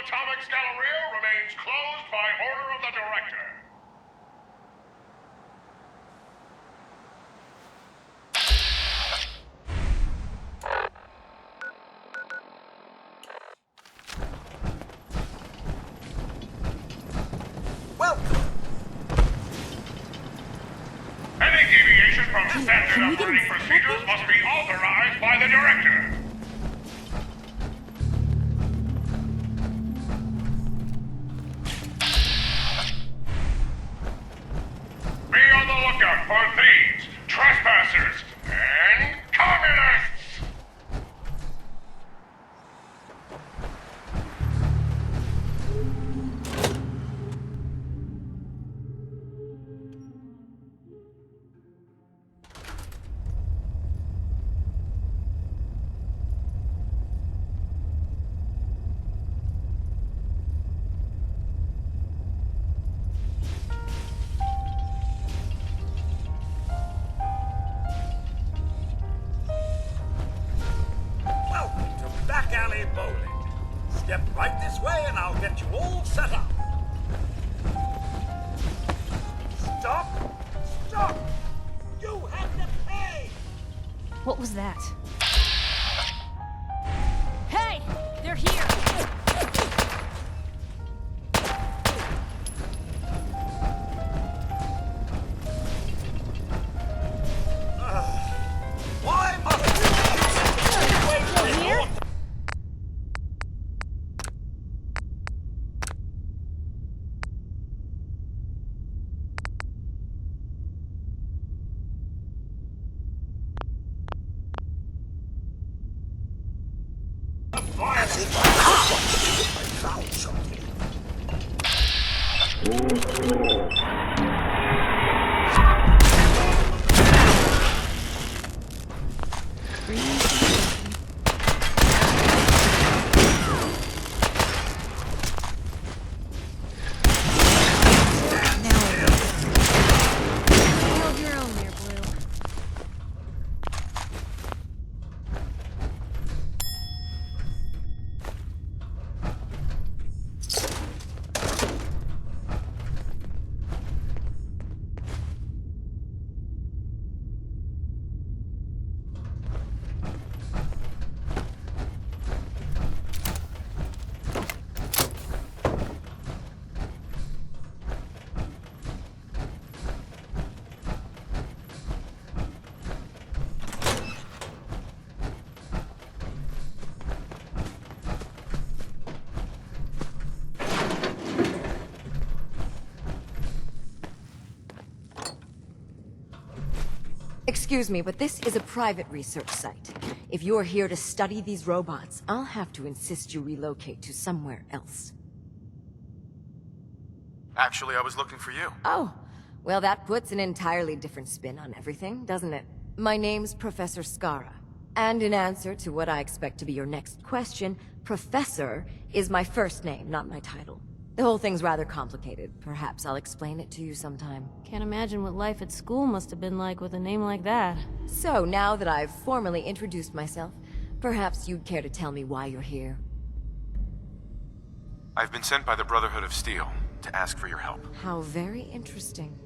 Atomics Galleria remains closed by order of the director. Welcome. Any deviation from standard operating procedures must be authorized by the director. Be on the lookout for thieves, trespassers, and communists! Welcome to Back Alley Bowling. Step right this way and I'll get you all set up. Stop! Stop! You have to pay! What was that? Hey! They're here! Why must you Here? I found something. Hold your own there, Blue. Excuse me, but this is a private research site. If you're here to study these robots, I'll have to insist you relocate to somewhere else. Actually, I was looking for you. Oh, well, that puts an entirely different spin on everything, doesn't it? My name's Professor Scara. And in answer to what I expect to be your next question, Professor is my first name, not my title. The whole thing's rather complicated. Perhaps I'll explain it to you sometime. Can't imagine what life at school must have been like with a name like that. So, now that I've formally introduced myself, perhaps you'd care to tell me why you're here. I've been sent by the Brotherhood of Steel to ask for your help. How very interesting.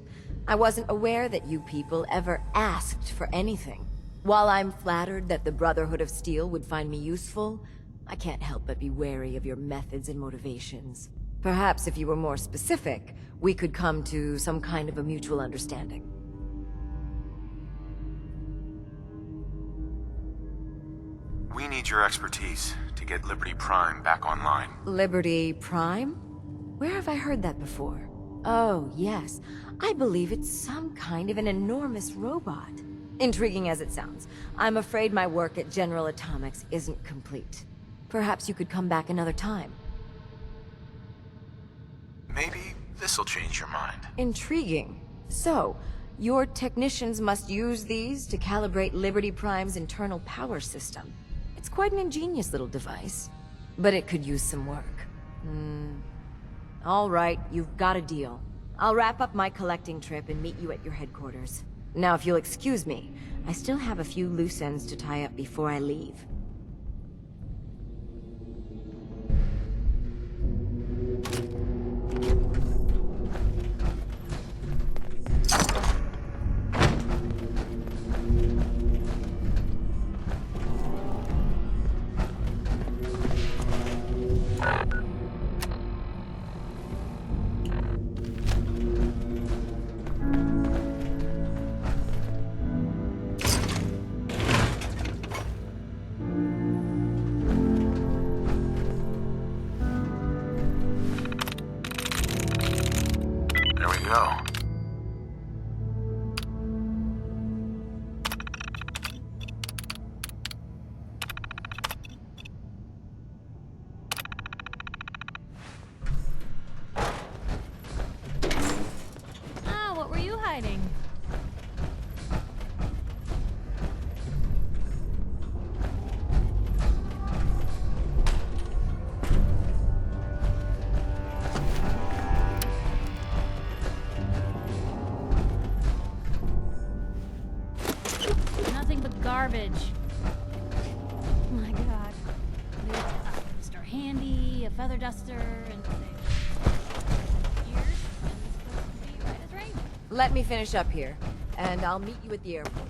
I wasn't aware that you people ever asked for anything. While I'm flattered that the Brotherhood of Steel would find me useful, I can't help but be wary of your methods and motivations. Perhaps if you were more specific, we could come to some kind of a mutual understanding. We need your expertise to get Liberty Prime back online. Liberty Prime? Where have I heard that before? Oh, yes. I believe it's some kind of an enormous robot. Intriguing as it sounds, I'm afraid my work at General Atomics isn't complete. Perhaps you could come back another time. Maybe this'll change your mind. Intriguing. So, your technicians must use these to calibrate Liberty Prime's internal power system. It's quite an ingenious little device, but it could use some work. All right, you've got a deal. I'll wrap up my collecting trip and meet you at your headquarters. Now, if you'll excuse me, I still have a few loose ends to tie up before I leave. garbage. Oh my god. There's a Mr. Handy, a feather duster, and ears, and it's supposed to be right as rain. Let me finish up here, and I'll meet you at the airport.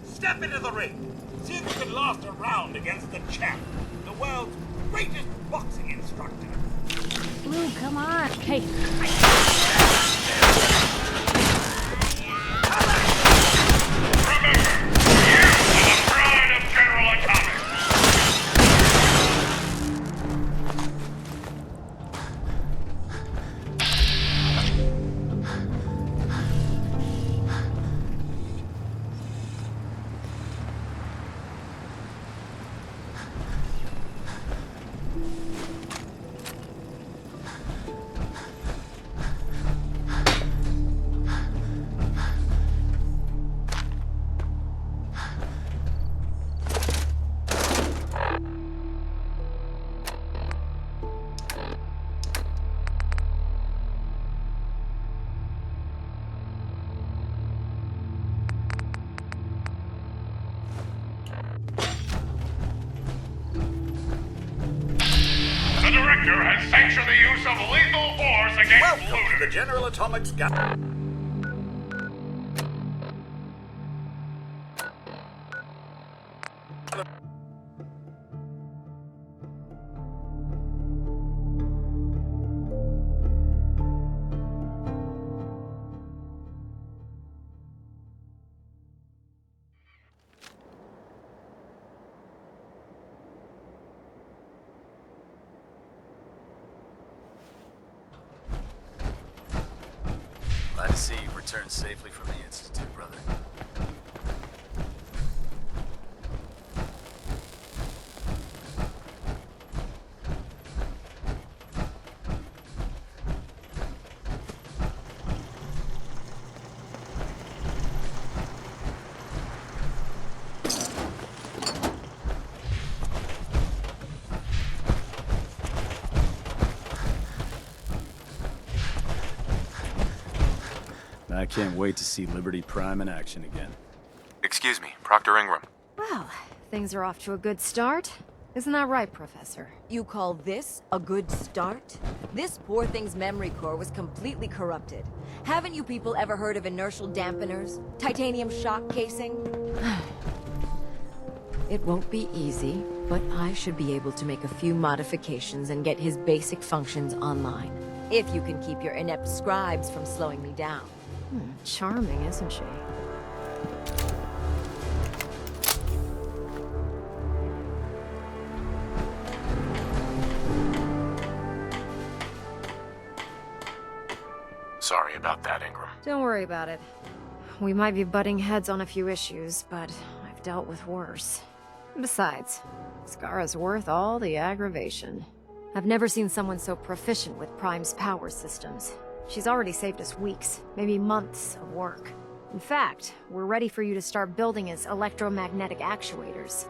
Step into the ring. See if you can last a round against the champ, the world's greatest boxing instructor. Blue, come on. Hey. The director has sanctioned the use of lethal force against Welcome looters. to the General Atomics Gun. Glad to see you returned safely from the Institute, brother. I can't wait to see Liberty Prime in action again. Excuse me, Proctor Ingram. Well, Things are off to a good start. Isn't that right, Professor? You call this a good start? This poor thing's memory core was completely corrupted. Haven't you people ever heard of inertial dampeners? Titanium shock casing? It won't be easy, but I should be able to make a few modifications and get his basic functions online. If you can keep your inept scribes from slowing me down. Charming, isn't she? Sorry about that, Ingram. Don't worry about it. We might be butting heads on a few issues, but I've dealt with worse. Besides, Scara's worth all the aggravation. I've never seen someone so proficient with Prime's power systems. She's already saved us weeks, maybe months of work. In fact, we're ready for you to start building his electromagnetic actuators.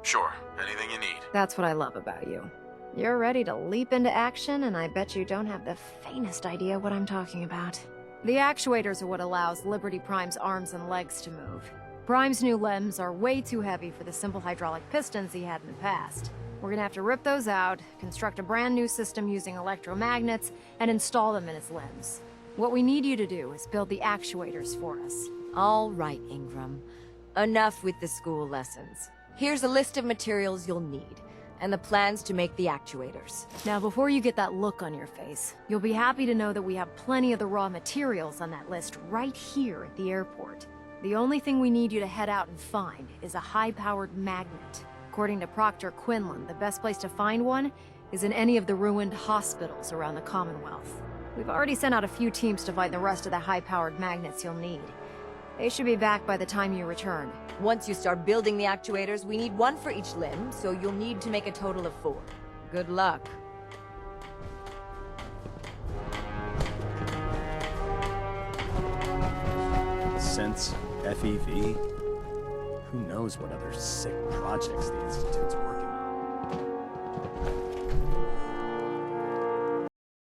Sure, anything you need. That's what I love about you. You're ready to leap into action, and I bet you don't have the faintest idea what I'm talking about. The actuators are what allows Liberty Prime's arms and legs to move. Prime's new limbs are way too heavy for the simple hydraulic pistons he had in the past. We're gonna have to rip those out, construct a brand new system using electromagnets, and install them in his limbs. What we need you to do is build the actuators for us. All right, Ingram. Enough with the school lessons. Here's a list of materials you'll need, and the plans to make the actuators. Now, before you get that look on your face, you'll be happy to know that we have plenty of the raw materials on that list right here at the airport. The only thing we need you to head out and find is a high-powered magnet. According to Proctor Quinlan, the best place to find one is in any of the ruined hospitals around the Commonwealth. We've already sent out a few teams to find the rest of the high-powered magnets you'll need. They should be back by the time you return. Once you start building the actuators, we need one for each limb, so you'll need to make a total of 4. Good luck. Sense, FEV. Who knows what other sick projects the Institute's working on?